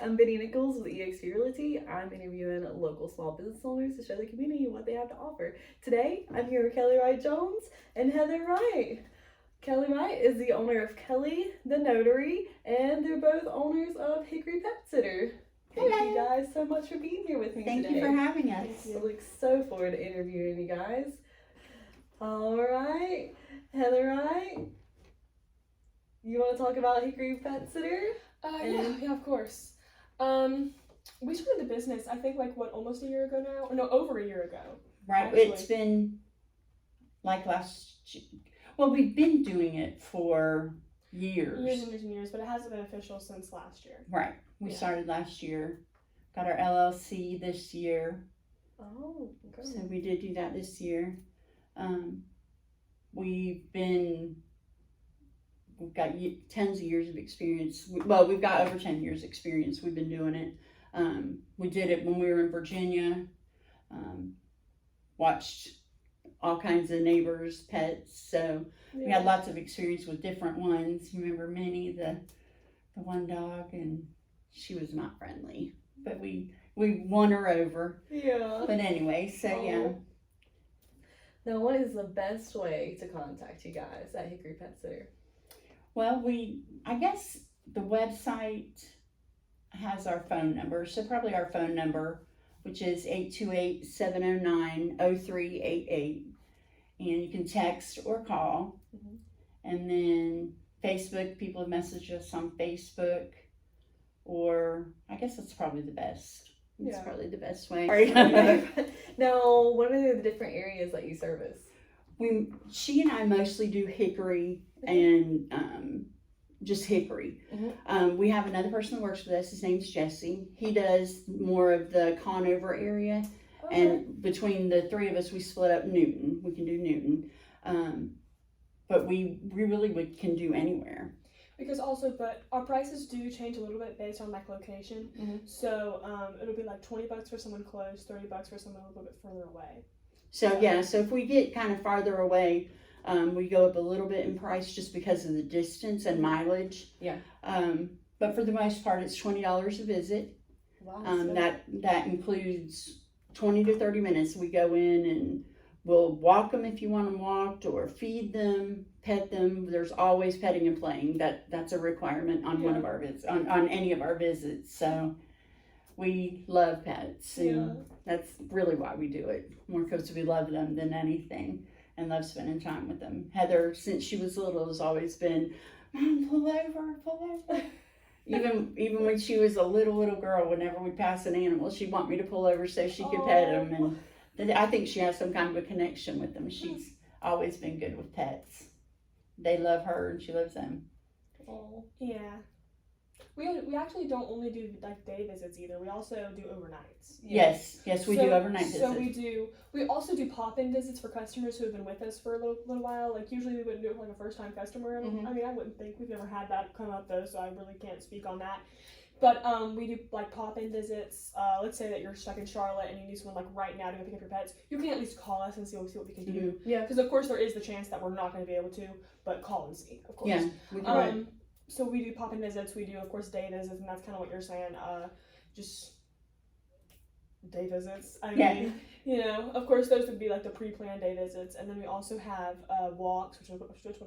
I'm Biddy Nichols with eXp Realty. I'm interviewing local small business owners to show the community what they have to offer. Today, I'm here with Kelly Wright Jones and Heather Wright. Kelly Wright is the owner of Kelly the Notary, and they're both owners of Hickory Pet Sitter. Thank you guys so much for being here with me today. Thank you for having us. I look so forward to interviewing you guys. All right, Heather Wright, you want to talk about Hickory Pet Sitter? Yeah, of course. We started the business, I think, almost a year ago now? Or no, over a year ago. Right, actually. It's been like well, we've been doing it for years. Years and years and years, but it hasn't been official since last year. Right, we started last year, got our LLC this year. Oh, okay. So we did do that this year. We've got tons of years of experience. Well, we've got over 10 years experience. We've been doing it. We did it when we were in Virginia. Watched all kinds of neighbors' pets. So we had lots of experience with different ones. You remember Minnie, the one dog, and she was not friendly. But we won her over. Yeah. But anyway, so yeah. Now, what is the best way to contact you guys at Hickory Pet Sitter? Well, I guess the website has our phone number, so probably our phone number, which is 828-709-0388, and you can text or call. Mm-hmm. And then Facebook, people have messaged us on Facebook, or I guess that's probably the best. It's probably the best way. Now, what are the different areas that you service? She and I mostly do Hickory and just Hickory. Mm-hmm. We have another person that works with us. His name's Jesse. He does more of the Conover area. Okay. And between the three of us, we split up Newton. We can do Newton. But we really can do anywhere. Because but our prices do change a little bit based on location. Mm-hmm. So it'll be like $20 for someone close, $30 for someone a little bit further away. So so if we get kind of farther away, we go up a little bit in price just because of the distance and mileage. Yeah. But for the most part, it's $20 a visit. Wow. That includes 20 to 30 minutes. We go in and we'll walk them if you want them walked, or feed them, pet them. There's always petting and playing. That's a requirement on one of our visits, on any of our visits. So we love pets, and that's really why we do it. More because we love them than anything, and love spending time with them. Heather, since she was little, has always been, Mom, pull over. Even when she was a little girl, whenever we pass an animal, she'd want me to pull over so she could pet him. And I think she has some kind of a connection with them. She's always been good with pets. They love her and she loves them. Oh, yeah. We actually don't only do day visits either. We also do overnights. Yes, we do overnight visits. So we also do pop-in visits for customers who have been with us for a little while. Usually we wouldn't do it for a first-time customer. Mm-hmm. I mean, I wouldn't think we've never had that come up though, so I really can't speak on that. But we do pop-in visits. Let's say that you're stuck in Charlotte and you need someone right now to go pick up your pets. You can at least call us and see what we can do. Mm-hmm. Yeah. Because of course there is the chance that we're not going to be able to, but call and see, of course. Yeah. We can. So we do pop-in visits. We do, of course, day visits, and that's kind of what you're saying. Just day visits. I mean, of course, those would be the pre-planned day visits, and then we also have walks, which would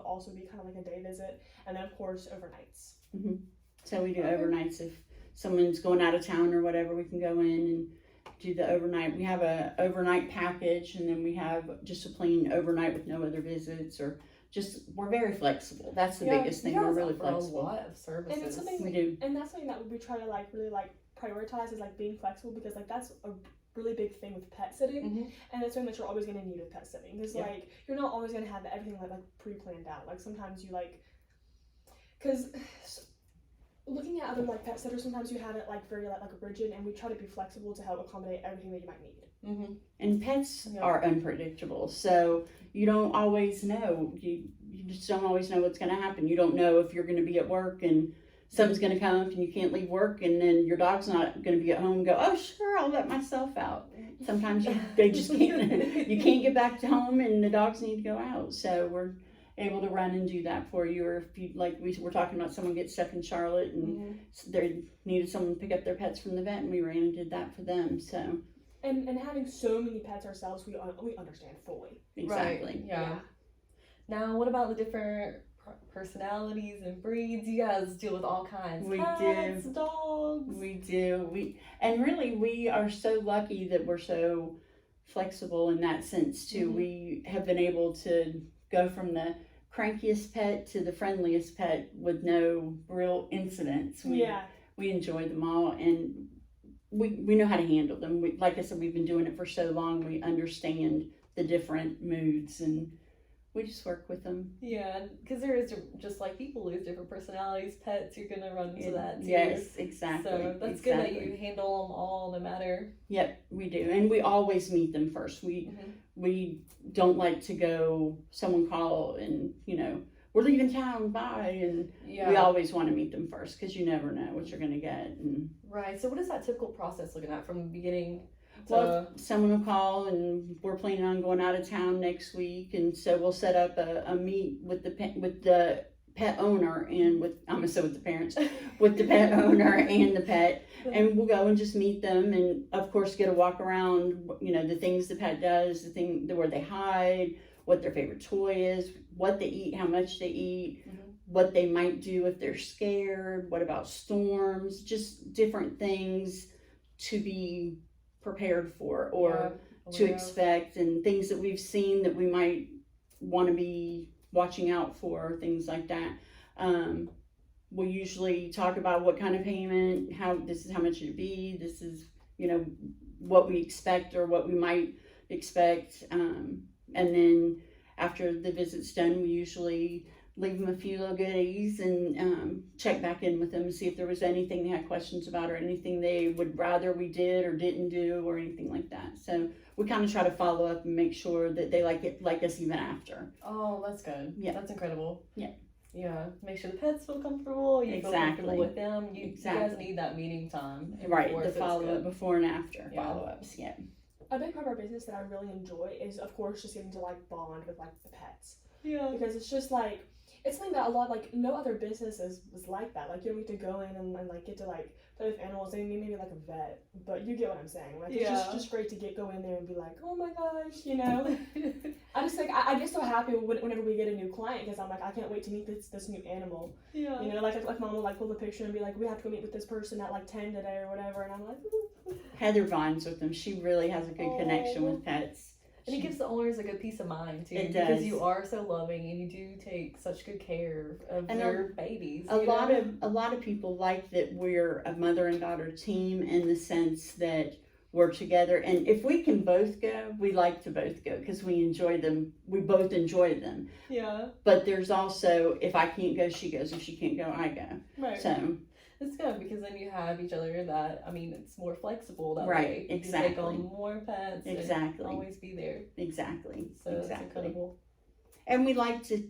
also be kind of like a day visit, and then of course overnights. Mm-hmm. So we do overnights if someone's going out of town or whatever. We can go in and do the overnight. We have a overnight package, and then we have just a plain overnight with no other visits, or we're very flexible. That's the biggest thing. We're really flexible. A lot of services. And it's something we do. And that's something that we try to really prioritize, is being flexible, because that's a really big thing with pet sitting. Mm-hmm. And that's something that you're always going to need with pet sitting, because you're not always going to have everything pre-planned out. Sometimes you because looking at other pet sitters, sometimes you have it very rigid, and we try to be flexible to help accommodate everything that you might need. Mm-hmm. And pets are unpredictable, so you don't always know. You just don't always know what's going to happen. You don't know if you're going to be at work and something's going to come up and you can't leave work, and then your dog's not going to be at home and go, oh sure, I'll let myself out. Sometimes they just can't. You can't get back to home, and the dogs need to go out. So able to run and do that for you. Or if you, like we were talking about, someone gets stuck in Charlotte and they needed someone to pick up their pets from the vet, and we ran and did that for them. So and having so many pets ourselves, we understand fully. exactly. Right. Yeah. Now, what about the different personalities and breeds? You guys deal with all kinds. We Cats, do. dogs. We do. We are so lucky that we're so flexible in that sense too. We have been able to go from the crankiest pet to the friendliest pet with no real incidents. We enjoy them all, and we know how to handle them. Like I said, we've been doing it for so long. We understand the different moods, and we just work with them. Yeah, because there is, just like people lose different personalities, pets, you're going to run into that too. Yes, exactly. So that's good that you handle them all no matter. Yep, we do. And we always meet them first. We don't like to go, someone call and, we're leaving town, bye. And we always want to meet them first, because you never know what you're going to get. And right. So what is that typical process looking at from the beginning? Well, someone will call and we're planning on going out of town next week, and so we'll set up a meet with the pet owner and with the parents, with the pet owner and the pet, and we'll go and just meet them, and of course get a walk around, the things the pet does, where they hide, what their favorite toy is, what they eat, how much they eat, what they might do if they're scared, what about storms, just different things to be prepared for or to expect, and things that we've seen that we might want to be watching out for, things like that. We usually talk about what kind of payment, this is how much it'd be, this is what we expect or what we might expect, and then after the visit's done, we usually leave them a few little goodies and check back in with them and see if there was anything they had questions about or anything they would rather we did or didn't do or anything like that. So we kind of try to follow up and make sure that they like us even after. Oh, that's good. Yeah. That's incredible. Yeah. Yeah. Make sure the pets feel comfortable. You feel comfortable with them. You guys need that meeting time. Right. The follow-up before and after follow-ups. Yeah. A big part of our business that I really enjoy is, of course, just getting to bond with the pets. Yeah. Because it's just it's something that a lot, no other business is like that. You don't get to go in and get to play with animals. They maybe like a vet, but you get what I'm saying. It's just great to go in there and be like, oh my gosh, I just I get so happy whenever we get a new client, because I'm like, I can't wait to meet this new animal. Yeah. Like mom will pull the picture and be like, we have to go meet with this person at 10 today or whatever, and I'm like, ooh. Heather bonds with them. She really has a good connection with pets. And it gives the owners a good peace of mind too. It because does. you are so loving and you do take such good care of your babies. A lot of people like that we're a mother and daughter team, in the sense that we're together, and if we can both go, we like to both go because we enjoy them. We both enjoy them. Yeah. But there's also, if I can't go, she goes. If she can't go, I go. Right. So it's good because then you have each other. It's more flexible that right, way. exactly. You take on more pets. Exactly. And always be there. Exactly. So exactly. It's incredible. And we like to,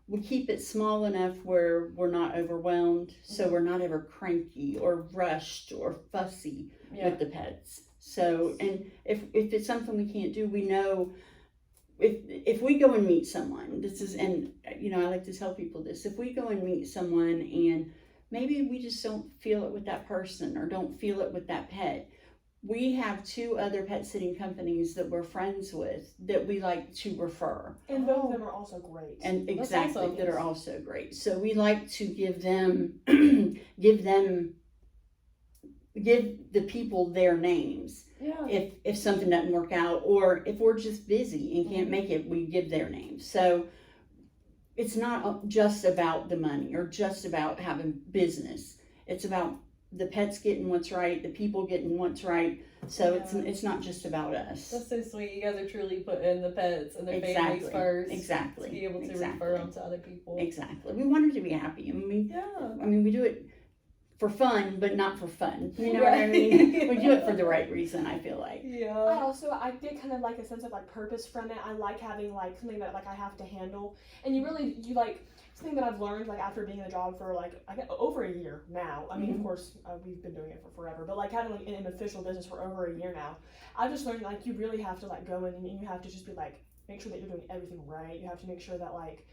we keep it small enough where we're not overwhelmed, so we're not ever cranky or rushed or fussy with the pets. So, and if it's something we can't do, we know if we go and meet someone, I like to tell people this, if we go and meet someone and maybe we just don't feel it with that person or don't feel it with that pet, we have 2 other pet sitting companies that we're friends with that we like to refer. And both of them are also great. And exactly, awesome. that are also great. So we like to give the people their names. Yeah. If something doesn't work out, or if we're just busy and can't make it, we give their names. So it's not just about the money or just about having business. It's about the pets getting what's right, the people getting what's right. So it's not just about us. That's so sweet. You guys are truly putting the pets and their families first. Exactly. To be able to refer them to other people. Exactly. We want them to be happy. And we do it for fun, but not for fun. You know what I mean? We do it for the right reason, I feel like. Yeah. I get kind of a sense of purpose from it. I like having something that I have to handle. And something that I've learned after being in the job for over a year now. I mean, of course, we've been doing it for forever, but having an official business for over a year now, I've just learned you really have to go in and you have to just be make sure that you're doing everything right. You have to make sure that like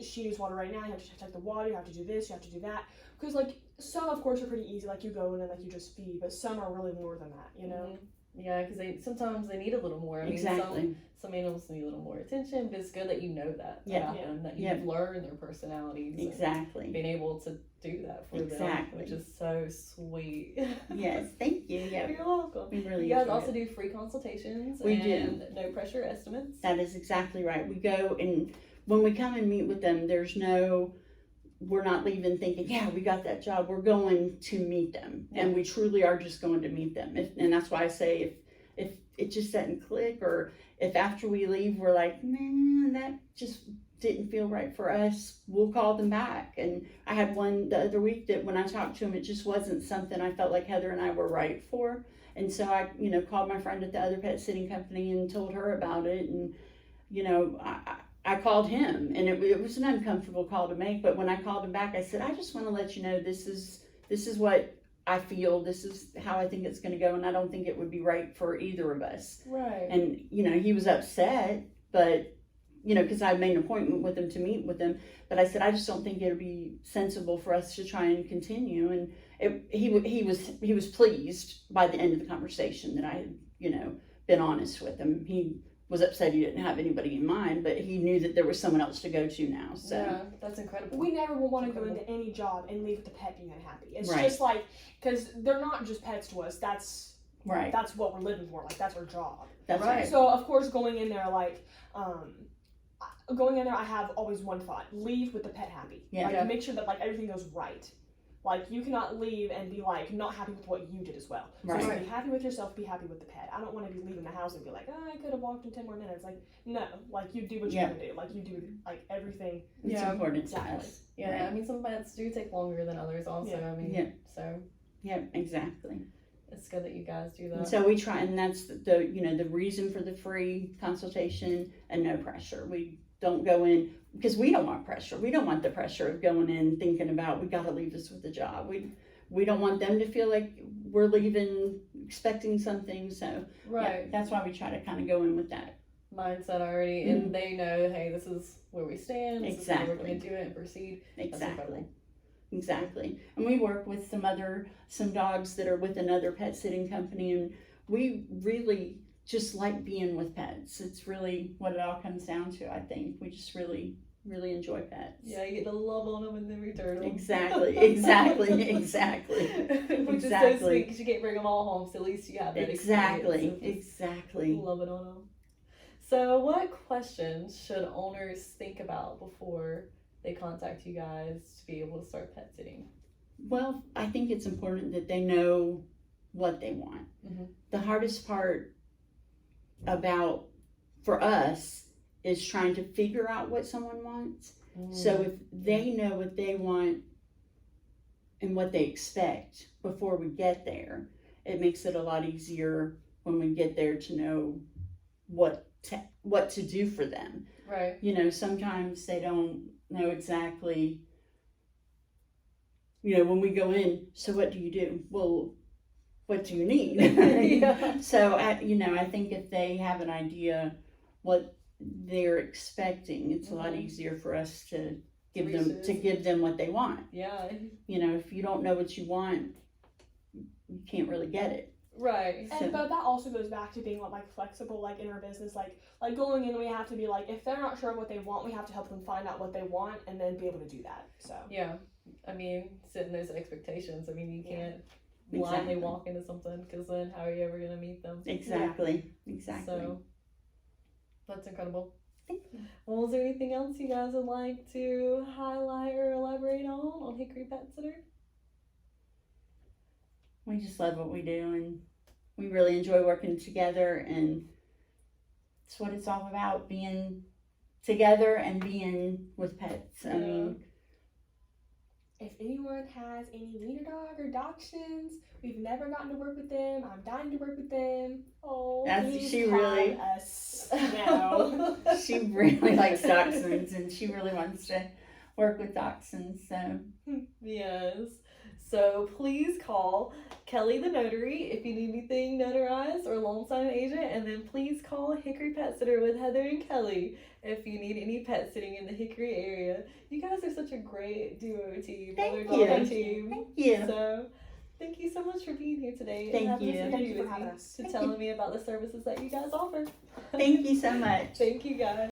she needs water right now. You have to check the water. You have to do this. You have to do that. Because like some, of course, are pretty easy. Like you go in and like you just feed, but some are really more than that. You know. Yeah, because sometimes they need a little more. I mean, Exactly. some animals need a little more attention, but it's good that you know that about them, that you've learned their personalities. Exactly. Being able to do that for them, which is so sweet. Yes, thank you. Yeah. You're welcome. We really You guys enjoy also it. do free consultations We and do. no pressure estimates. That is exactly right. We go, and when we come and meet with them, we're not leaving thinking, yeah, we got that job. We're going to meet them, and we truly are just going to meet them. And that's why I say if it just doesn't click, or if after we leave we're like, man, that just didn't feel right for us, we'll call them back. And I had one the other week that when I talked to him, it just wasn't something I felt like Heather and I were right for. And so I, called my friend at the other pet sitting company and told her about it. And, I called him, and it was an uncomfortable call to make, but when I called him back, I said, I just want to let you know this is what I feel, this is how I think it's going to go, and I don't think it would be right for either of us. Right. And, he was upset, but, because I made an appointment with him to meet with him, but I said, I just don't think it would be sensible for us to try and continue. And he was pleased by the end of the conversation that I had, been honest with him. He was upset he didn't have anybody in mind, but he knew that there was someone else to go to now. So yeah, that's incredible. We never will want to go into any job and leave the pet being unhappy. It's Right. just like, because they're not just pets to us. That's right. That's what we're living for. Like that's our job. That's Right. right. So of course, going in there, I have always one thought: leave with the pet happy. Yeah. Like make sure that like everything goes right. Like you cannot leave and be like not happy with what you did as well. So Right. be happy with yourself, be happy with the pet. I don't want to be leaving the house and be like, oh, I could have walked in 10 more minutes. Like no, like you do what you're gonna do. Like you do like everything. It's important to exactly. us. Yeah, Right. I mean, some pets do take longer than others also. Yeah. I mean, Yeah. so Yeah, exactly. it's good that you guys do that. And so we try, and that's the reason for the free consultation and no pressure. We don't go in because we don't want pressure. We don't want the pressure of going in thinking about we got to leave this with the job. We don't want them to feel like we're leaving expecting something. So Right. that's why we try to kind of go in with that. Mindset already, and they know, hey, this is where we stand. This is how we're going to do it and proceed. Exactly. Exactly. And we work with some dogs that are with another pet sitting company, and we really just like being with pets. It's really what it all comes down to, I think. We just really, really enjoy pets. Yeah, you get to love on them and then return them. Exactly. Which Exactly. is so sweet because you can't bring them all home, so at least you have that experience. Exactly. Love it on them. So what questions should owners think about before they contact you guys to be able to start pet sitting? Well, I think it's important that they know what they want. Mm-hmm. The hardest part for us is trying to figure out what someone wants. So if they know what they want and what they expect before we get there, it makes it a lot easier when we get there to know what to do for them. Right. Sometimes they don't know exactly, when we go in, so what do you do? Well, what do you need? Yeah. So, I think if they have an idea what they're expecting, it's a lot easier for us to give them what they want. Yeah. If you don't know what you want, you can't really get it. Right. But that also goes back to being like flexible, like in our business, like going in, we have to be like, if they're not sure what they want, we have to help them find out what they want and then be able to do that. So yeah, I mean, setting those expectations. I mean, you can't blindly walk into something because then how are you ever gonna meet them? Exactly. So that's incredible. Well, is there anything else you guys would like to highlight or elaborate on Hickory Pet Sitter? We just love what we do, and we really enjoy working together, and it's what it's all about, being together and being with pets. I mean, if anyone has any wiener dog or dachshunds, we've never gotten to work with them. I'm dying to work with them. Oh, she really us now. She really likes dachshunds, and she really wants to work with dachshunds. So yes. So please call Kelly the notary if you need anything notarized or loan sign agent, and then please call Hickory Pet Sitter with Heather and Kelly if you need any pet sitting in the Hickory area. You guys are such a great duo team, Thank mother-daughter you. team. Thank you. So thank you so much for being here today Thank and having you. this Thank interview you for with having me, us. to Thank telling me about the services that you guys offer. Thank you so much. Thank you guys.